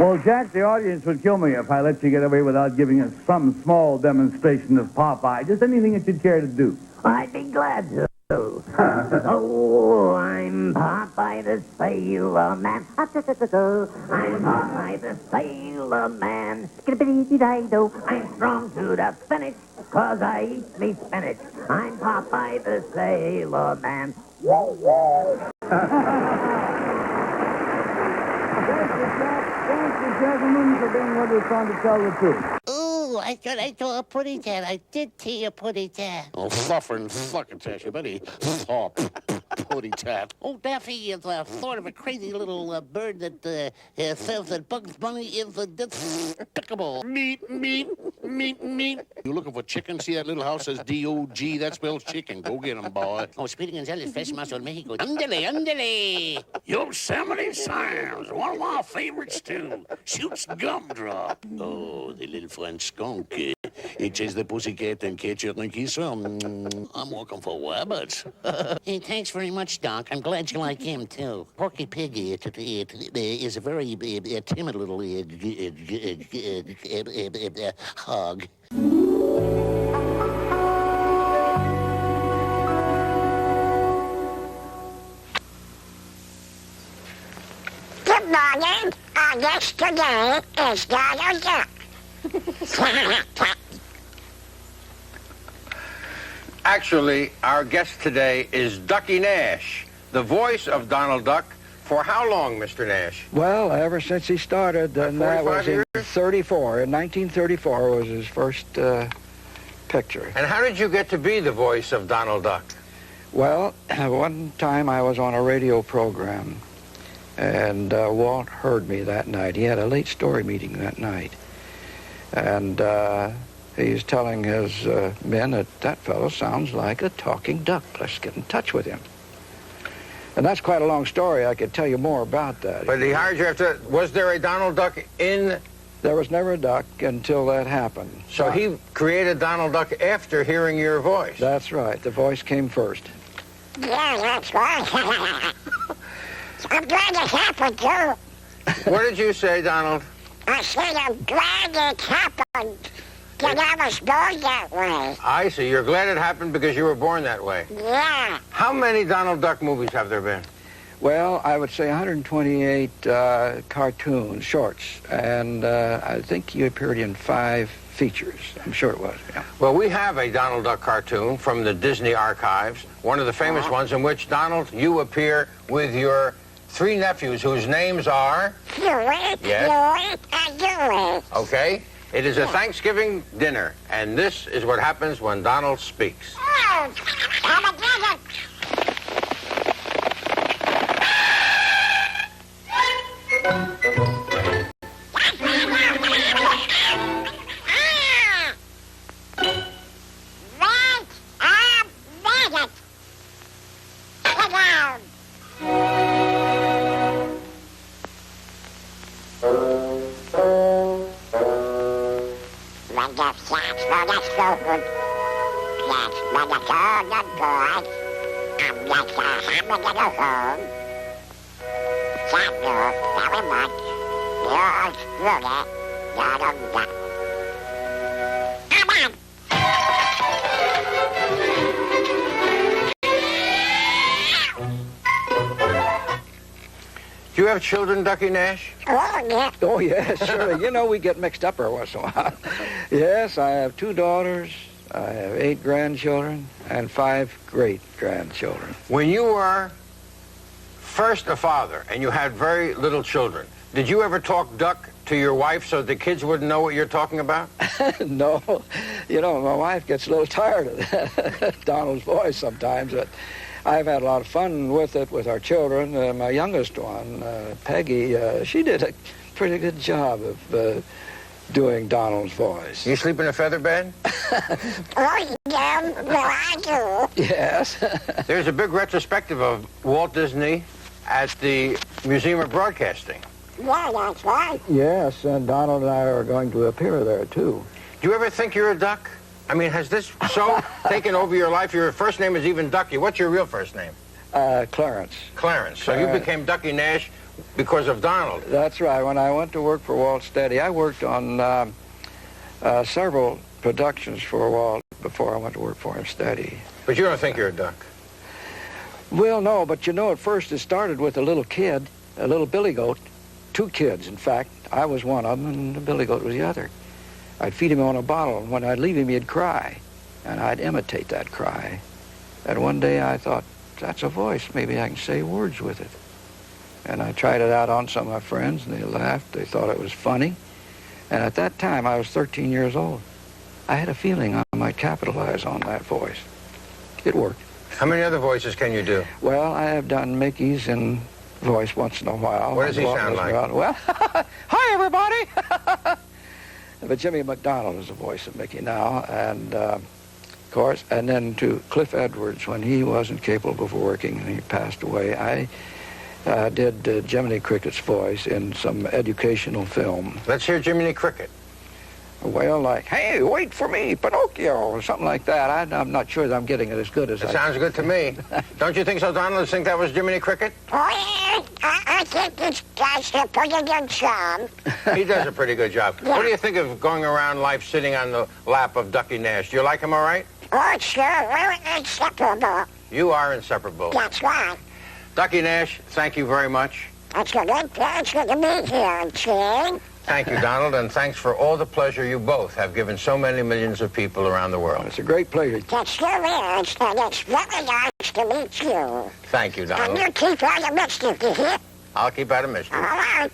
Well, Jack, the audience would kill me if I let you get away without giving us some small demonstration of Popeye. Just anything that you'd care to do. I'd be glad to. Oh, I'm Popeye the Sailor Man. I'm Popeye the Sailor Man. I'm strong to the finish, 'cause I eat me spinach. I'm Popeye the Sailor Man. Whoa, whoa. Thank you, gentlemen, for being with us on To Tell the Truth. Ooh, I thought I saw a putty tat. I did see a putty tat. Oh, suffering fucking tat, you buddy. Oh, putty tat. Oh, Daffy is sort of a crazy little bird that says that Bugs Bunny is despicable. Meat, meat, meat, meat. You looking for chicken? See that little house says D-O-G? That spells chicken. Go get 'em, boy. Oh, Speedy Gonzalez, fresh muscle in Mexico. Ándale, ándale. Yosemite Sam's, one of my favorites, too. Shoots gumdrop. Oh, the little French skunk. It is the pussycat and catcher and kisser. I'm walking for rabbits. Hey, thanks very much, Doc. I'm glad you like him, too. Porky Pig is a very timid little hog. Good morning. Our guest today is Donald Duck. Actually, our guest today is Ducky Nash, the voice of Donald Duck. For how long, Mr. Nash? Well, ever since he started, and that was in 34. In 1934 was his first picture. And how did you get to be the voice of Donald Duck? Well, one time I was on a radio program, and Walt heard me that night. He had a late story meeting that night. And he's telling his men that fellow sounds like a talking duck. Let's get in touch with him. And that's quite a long story. I could tell you more about that. But he hired you after... Was there a Donald Duck in... There was never a duck until that happened. So he created Donald Duck after hearing your voice? That's right. The voice came first. Yeah, that's right. I'm glad it happened, too. What did you say, Donald? I said I'm glad it happened. That I was born that way. I see. You're glad it happened because you were born that way. Yeah. How many Donald Duck movies have there been? Well, I would say 128 cartoons, shorts, and I think he appeared in 5 features. I'm sure it was, yeah. Well, we have a Donald Duck cartoon from the Disney archives, one of the famous ones in which, Donald, you appear with your 3 nephews whose names are... Hewitt, Yes. Hewitt, and Dewey. Okay? It is a Thanksgiving dinner, and this is what happens when Donald speaks. Oh, I'm a brother. Do you have children, Ducky Nash? Oh, yeah. Oh, yes, sure. You know, we get mixed up every once in a while. Yes, I have 2 daughters, I have 8 grandchildren, and 5 great-grandchildren. When you were first a father and you had very little children, did you ever talk duck to your wife so the kids wouldn't know what you're talking about? No. You know, my wife gets a little tired of that, Donald's voice sometimes, but I've had a lot of fun with it with our children. My youngest one, Peggy, she did a pretty good job of doing Donald's voice. You sleep in a feather bed? Oh, yeah, well, I do. Yes. There's a big retrospective of Walt Disney at the Museum of Broadcasting. Yeah, that's right. Yes, and Donald and I are going to appear there, too. Do you ever think you're a duck? I mean, has this so taken over your life? Your first name is even Ducky. What's your real first name? Clarence. Clarence. So you became Ducky Nash because of Donald. That's right. When I went to work for Walt Steady, I worked on several productions for Walt before I went to work for him steady. But you don't think you're a duck? Well, no, but you know, at first it started with a little kid, a little billy goat, 2 kids, in fact. I was one of them, and the billy goat was the other. I'd feed him on a bottle, and when I'd leave him, he'd cry, and I'd imitate that cry. And one day I thought, that's a voice. Maybe I can say words with it. And I tried it out on some of my friends, and they laughed. They thought it was funny. And at that time, I was 13 years old. I had a feeling I might capitalize on that voice. It worked. How many other voices can you do? Well, I have done Mickey's in voice once in a while. What does he sound like? Well, hi, everybody! But Jimmy McDonald is the voice of Mickey now, and of course, and then to Cliff Edwards, when he wasn't capable of working and he passed away, I did Jiminy Cricket's voice in some educational film. Let's hear Jiminy Cricket. Well, like, hey, wait for me, Pinocchio, or something like that. I'm not sure that I'm getting it as good as It sounds good to me. Don't you think so, Donald? Think that was Jiminy Cricket? Oh, yeah. I think this guy's a pretty good job. He does a pretty good job. Yeah. What do you think of going around life sitting on the lap of Ducky Nash? Do you like him all right? Oh, sure, we're inseparable. You are inseparable. That's right. Ducky Nash, thank you very much. It's good to be here, Gene. Thank you, Donald, and thanks for all the pleasure you both have given so many millions of people around the world. It's a great pleasure. That sure is, and it's very nice to meet you. Thank you, And Donald. you keep out of mischief, you hear? I'll keep out of mischief. All right.